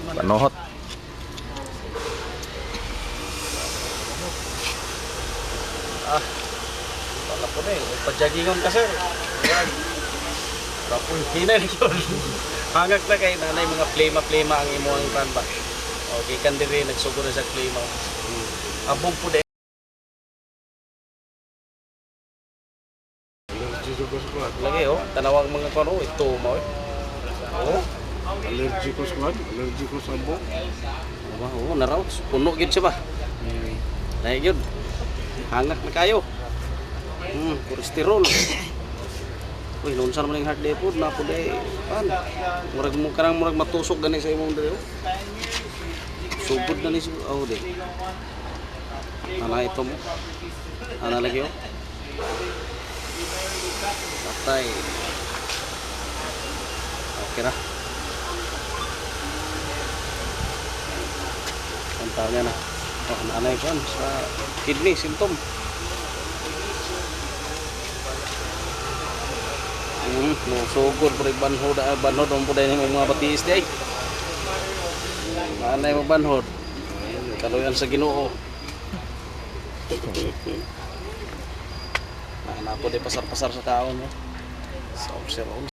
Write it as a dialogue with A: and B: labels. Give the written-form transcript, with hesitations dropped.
A: Panuhot.
B: Wala po na eh. Pagjagingon kasi. Ayan. Tapos hinay yun. Hangak na kayo nanay mga plema-plema ang imuang tanba. O, gikan din rin, nagsugo na sa plema. Abong po din. Lagi oh, tanawang mga kano, ito mo eh. Oh.
C: Allergy ko sa kwan, allergy ko sa bok.
B: Oo, naraw. Puno gid siya ba? Dahil yun. Hangak na kayo. Kolesterol. Uy, noon saan man yung heart day food, na po day. Murag mo kanang murag matusok gani sa imong dito. Subod na ni oh day. Ana ito mo. Ana lagi oh. Patay. Okay na. Kontar niya na. Anay ko sa kidney symptom. No sugod pud banhod ang puday ni mga batiis day. Anay mo banhod. Kaluyan sa Ginoo. Na po day pasar-pasar sa taon mo. Sa observe